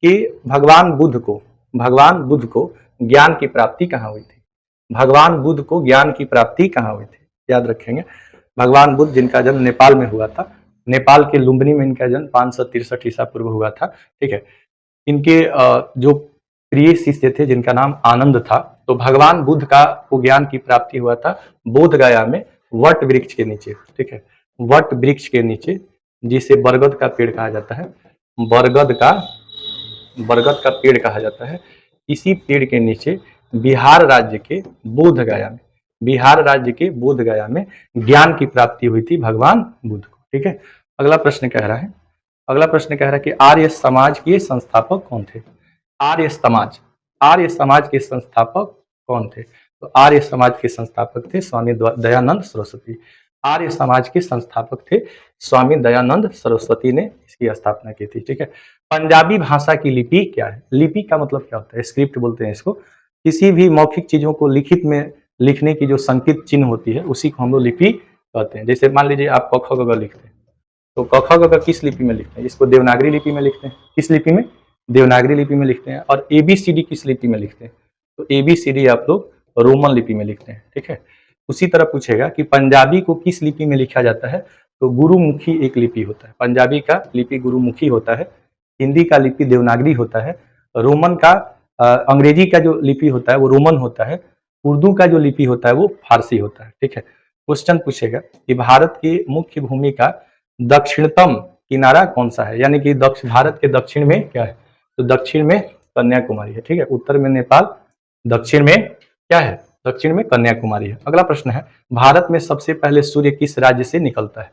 कि भगवान बुद्ध को ज्ञान की प्राप्ति कहाँ हुई थी? भगवान बुद्ध को ज्ञान की प्राप्ति कहाँ हुई थी? याद रखेंगे, भगवान बुद्ध जिनका जन्म नेपाल में हुआ था, नेपाल के लुम्बिनी में इनका जन्म 563 ईसा पूर्व हुआ था। ठीक है, इनके जो प्रिय शिष्य थे जिनका नाम आनंद था, तो भगवान बुद्ध का को ज्ञान की प्राप्ति हुआ था बोध गया में वट वृक्ष के नीचे। ठीक है, वट वृक्ष के नीचे, जिसे बरगद का पेड़ कहा जाता है, बरगद का पेड़ कहा जाता है। इसी पेड़ के नीचे बिहार राज्य के बोध गया में ज्ञान की प्राप्ति हुई थी भगवान बुद्ध को। ठीक है, अगला प्रश्न कह रहा है कि आर्य समाज के संस्थापक कौन थे? आर्य समाज के संस्थापक कौन थे? तो आर्य समाज के संस्थापक थे स्वामी दयानंद सरस्वती। आर्य समाज के संस्थापक थे स्वामी दयानंद सरस्वती ने इसकी स्थापना की थी। ठीक है, पंजाबी भाषा की लिपि क्या है? लिपि का मतलब क्या होता है? स्क्रिप्ट बोलते हैं इसको। किसी भी मौखिक चीजों को लिखित में लिखने की जो संकेत चिन्ह होती है उसी को हम लोग लिपि कहते हैं। जैसे मान लीजिए आप क ख ग घ लिखते हैं, तो क ख ग घ किस लिपि में लिखते हैं? इसको देवनागरी लिपि में लिखते हैं। किस लिपि में? देवनागरी लिपि में लिखते हैं। और ABCD किस लिपि में लिखते हैं? तो ABCD आप लोग रोमन लिपि में लिखते हैं। ठीक है, उसी तरह पूछेगा कि पंजाबी को किस लिपि में लिखा जाता है? तो गुरुमुखी एक लिपि होता है। पंजाबी का लिपि गुरुमुखी होता है, हिंदी का लिपि देवनागरी होता है, रोमन का अंग्रेजी का जो लिपि होता है वो रोमन होता है, उर्दू का जो लिपि होता है वो फारसी होता है। ठीक है, क्वेश्चन पूछेगा कि भारत की मुख्य भूमि का दक्षिणतम किनारा कौन सा है? यानी कि भारत के दक्षिण में क्या है? तो दक्षिण में कन्याकुमारी है। ठीक है, उत्तर में नेपाल, दक्षिण में क्या है? दक्षिण में कन्याकुमारी है। अगला प्रश्न है, भारत में सबसे पहले सूर्य किस राज्य से निकलता है?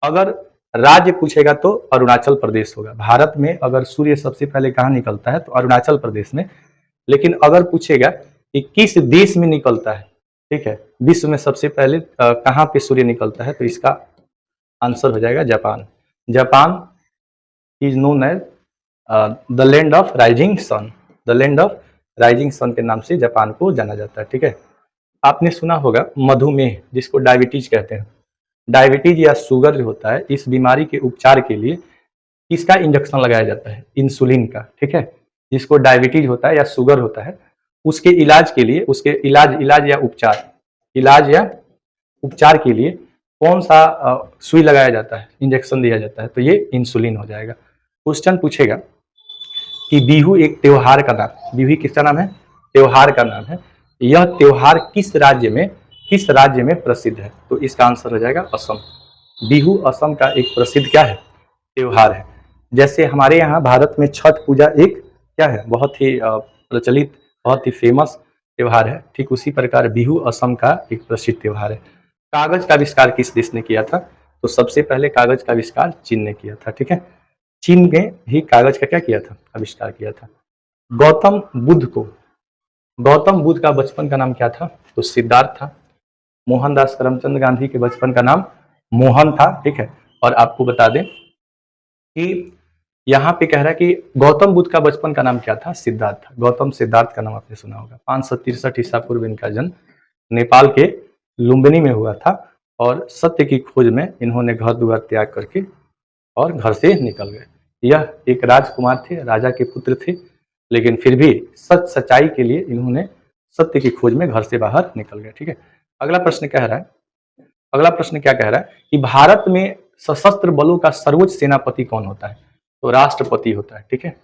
अगर राज्य पूछेगा तो अरुणाचल प्रदेश होगा। भारत में अगर सूर्य सबसे पहले कहाँ निकलता है? तो अरुणाचल प्रदेश में। लेकिन अगर पूछेगा कि किस देश में निकलता है, ठीक है, विश्व में सबसे पहले कहाँ पे सूर्य निकलता है, तो इसका आंसर हो जाएगा Japan. Japan is known as the land of rising sun. The land of rising sun के नाम से जापान को जाना जाता है। ठीक है, आपने सुना होगा मधुमेह, जिसको डायबिटीज कहते हैं। डायबिटीज या शुगर जो होता है, इस बीमारी के उपचार के लिए किसका इंजेक्शन लगाया जाता है? इंसुलिन का। ठीक है, जिसको डायबिटीज होता है या शुगर होता है, उसके इलाज के लिए, उसके इलाज या उपचार के लिए कौन सा सुई लगाया जाता है, इंजेक्शन दिया जाता है? तो ये इंसुलिन हो जाएगा। क्वेश्चन पूछेगा कि बिहू एक त्योहार का नाम, बिहू किसका नाम है? त्योहार का नाम है। यह त्योहार किस राज्य में प्रसिद्ध है? तो इसका आंसर हो जाएगा असम। बिहू असम का एक प्रसिद्ध क्या है? त्योहार है। जैसे हमारे यहाँ भारत में छठ पूजा एक क्या है? बहुत ही प्रचलित, बहुत ही फेमस त्योहार है। ठीक उसी प्रकार बिहू असम का एक प्रसिद्ध त्योहार है। कागज का आविष्कार किस देश ने किया था? तो सबसे पहले कागज का आविष्कार चीन ने किया था। ठीक है, चीन ने ही कागज का क्या किया था? आविष्कार किया था। गौतम बुद्ध का बचपन का नाम क्या था? तो सिद्धार्थ था। मोहनदास करमचंद गांधी के बचपन का नाम मोहन था। ठीक है, और आपको बता दें कि यहाँ पे कह रहा है कि गौतम बुद्ध का बचपन का नाम क्या था? सिद्धार्थ था। गौतम सिद्धार्थ का नाम आपने सुना होगा। 563 ईसा पूर्व इनका जन्म नेपाल के लुम्बिनी में हुआ था और सत्य की खोज में इन्होंने घर द्वार त्याग करके और घर से निकल गए। यह एक राजकुमार थे, राजा के पुत्र थे, लेकिन फिर भी सच्चाई के लिए इन्होंने सत्य की खोज में घर से बाहर निकल गए। ठीक है, अगला प्रश्न क्या कह रहा है कि भारत में सशस्त्र बलों का सर्वोच्च सेनापति कौन होता है? तो राष्ट्रपति होता है। ठीक है,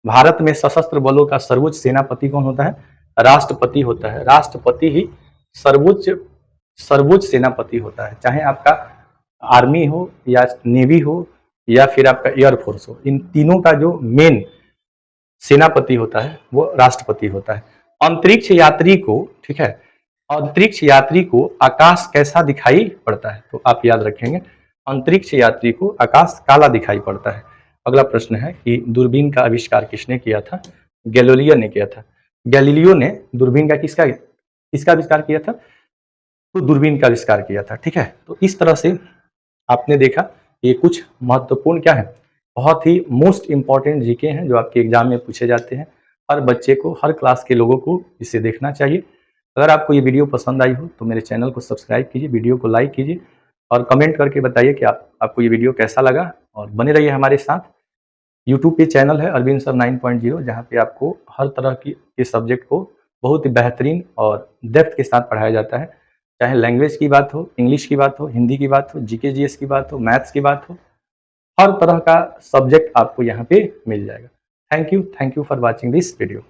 भारत में सशस्त्र बलों का सर्वोच्च सेनापति कौन होता है? राष्ट्रपति होता है। राष्ट्रपति ही सर्वोच्च सेनापति होता है। चाहे आपका आर्मी हो या नेवी हो या फिर आपका एयरफोर्स हो, इन तीनों का जो मेन सेनापति होता है वो राष्ट्रपति होता है। अंतरिक्ष यात्री को, ठीक है, अंतरिक्ष यात्री को आकाश कैसा दिखाई पड़ता है? तो आप याद रखेंगे, अंतरिक्ष यात्री को आकाश काला दिखाई पड़ता है। अगला प्रश्न है कि दूरबीन का आविष्कार किसने किया था? गैलीलियो ने किया था। गैलीलियो ने दूरबीन का किसका आविष्कार किया था? तो दूरबीन का आविष्कार किया था। ठीक है, तो इस तरह से आपने देखा ये कुछ महत्वपूर्ण क्या है, बहुत ही मोस्ट इंपॉर्टेंट जीके हैं जो आपके एग्जाम में पूछे जाते हैं। हर बच्चे को, हर क्लास के लोगों को इसे देखना चाहिए। अगर आपको ये वीडियो पसंद आई हो तो मेरे चैनल को सब्सक्राइब कीजिए, वीडियो को लाइक कीजिए और कमेंट करके बताइए कि आपको ये वीडियो कैसा लगा, और बने रहिए हमारे साथ। यूट्यूब पे चैनल है अरविंद सर 9.0, जहाँ पे आपको हर तरह की के सब्जेक्ट को बहुत ही बेहतरीन और डेप्थ के साथ पढ़ाया जाता है। चाहे लैंग्वेज की बात हो, इंग्लिश की बात हो, हिंदी की बात हो, जीके जीएस की बात हो, मैथ्स की बात हो, हर तरह का सब्जेक्ट आपको यहाँ पे मिल जाएगा। Thank you for watching this video.